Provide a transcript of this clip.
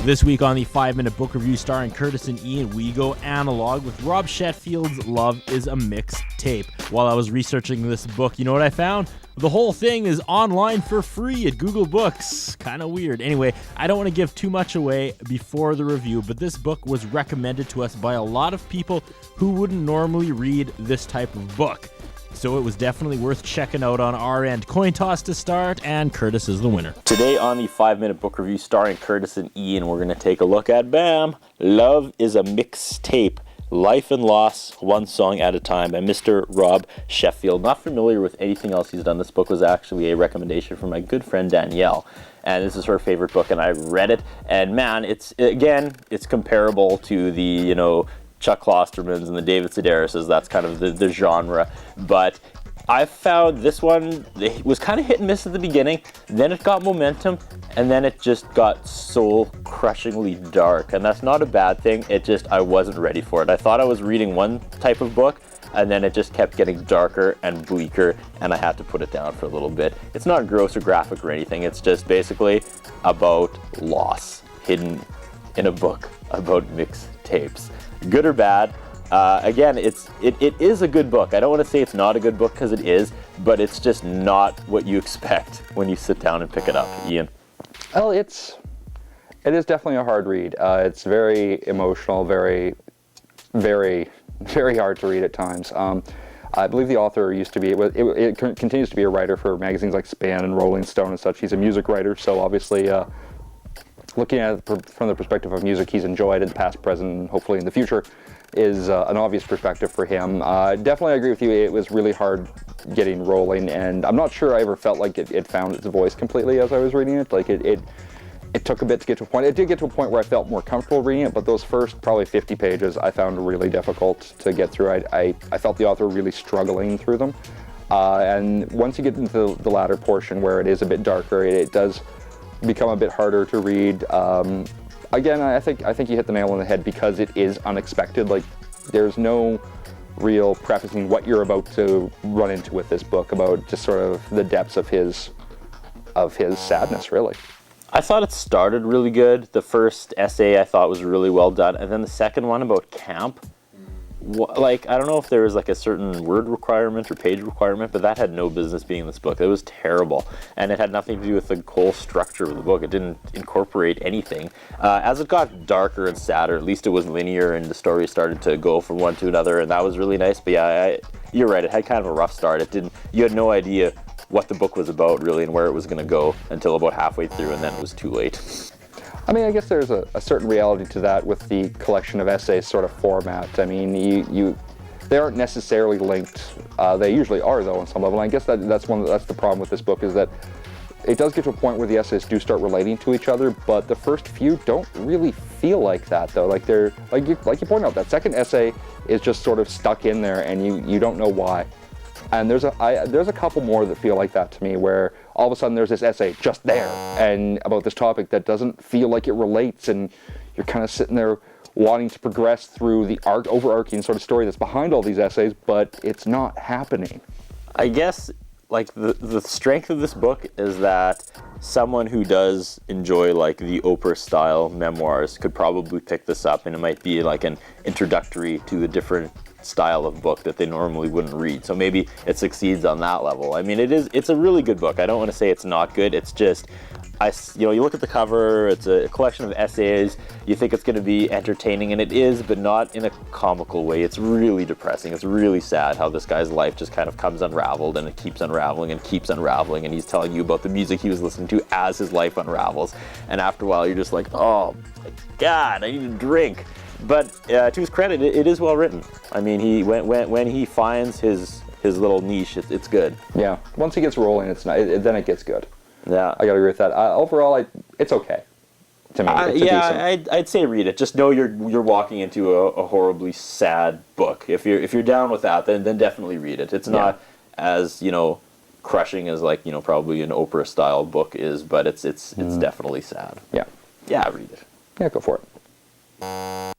This week on the 5-Minute Book Review starring Curtis and Ian, we go analog with Rob Sheffield's Love is a Mixtape. While I was researching this book, you know what I found? The whole thing is online for free at Google Books. Kind of weird. Anyway, I don't want to give too much away before the review, but this book was recommended to us by a lot of people who wouldn't normally read this type of book. So it was definitely worth checking out on our end. Coin toss to start, and Curtis is the winner. Today on the 5-Minute Book Review starring Curtis and Ian, we're going to take a look at, bam, Love is a Mixtape, Life and Loss, One Song at a Time by Mr. Rob Sheffield. Not familiar with anything else he's done. This book was actually a recommendation from my good friend Danielle. And this is her favorite book, and I read it. And man, it's comparable to the, Chuck Klosterman's and the David Sedaris's. That's kind of the genre. But I found this one, it was kind of hit and miss at the beginning. Then it got momentum, and then it just got soul-crushingly dark. And that's not a bad thing. I wasn't ready for it. I thought I was reading one type of book, and then it just kept getting darker and bleaker, and I had to put it down for a little bit. It's not gross or graphic or anything. It's just basically about loss hidden in a book about mixtapes. Good or bad, again, it is a good book. I don't want to say it's not a good book, because it is, but it's just not what you expect when you sit down and pick it up. Ian? Well, it is definitely a hard read. It's very emotional, very, very, very hard to read at times. I believe the author used to be, it continues to be a writer for magazines like Span and Rolling Stone and such. He's a music writer, so obviously looking at it from the perspective of music he's enjoyed in the past, present, and hopefully in the future is an obvious perspective for him. Definitely agree with you, it was really hard getting rolling, and I'm not sure I ever felt like it found its voice completely as I was reading it. Like it took a bit to get to a point. It did get to a point where I felt more comfortable reading it, but those first probably 50 pages I found really difficult to get through. I felt the author really struggling through them. And once you get into the latter portion where it is a bit darker, it does become a bit harder to read. Again, I think you hit the nail on the head because it is unexpected. Like, there's no real prefacing what you're about to run into with this book about just sort of the depths of his sadness, really. I thought it started really good. The first essay I thought was really well done, and then the second one about camp, I don't know if there was like a certain word requirement or page requirement, but that had no business being in this book. It was terrible, and it had nothing to do with the whole structure of the book. It didn't incorporate anything. As it got darker and sadder, at least it was linear, and the story started to go from one to another, and that was really nice. But yeah, you're right, it had kind of a rough start. You had no idea what the book was about, really, and where it was going to go until about halfway through, and then it was too late. I mean, I guess there's a certain reality to that with the collection of essays sort of format. I mean, they aren't necessarily linked. They usually are, though, on some level. And I guess that's the problem with this book, is that it does get to a point where the essays do start relating to each other, but the first few don't really feel like that, though. Like you point out, that second essay is just sort of stuck in there, and you don't know why. And there's a couple more that feel like that to me, where all of a sudden there's this essay just there and about this topic that doesn't feel like it relates, and you're kind of sitting there wanting to progress through the overarching sort of story that's behind all these essays, but it's not happening. I guess like the strength of this book is that someone who does enjoy like the Oprah style memoirs could probably pick this up, and it might be like an introductory to the different style of book that they normally wouldn't read. So maybe it succeeds on that level. I mean, it's a really good book. I don't want to say it's not good. It's just, you look at the cover, it's a collection of essays, you think it's going to be entertaining, and it is, but not in a comical way. It's really depressing. It's really sad how this guy's life just kind of comes unraveled, and it keeps unraveling and keeps unraveling, and he's telling you about the music he was listening to as his life unravels. And after a while, you're just like, oh my God, I need a drink. But to his credit, it is well written. I mean, when he finds his little niche, it's good. Yeah, once he gets rolling, then it gets good. Yeah, I gotta agree with that. Overall, it's okay to me. I'd say read it. Just know you're walking into a horribly sad book. If you're down with that, then definitely read it. It's not as crushing as probably an Oprah style book is, but it's definitely sad. Yeah, read it. Yeah, go for it.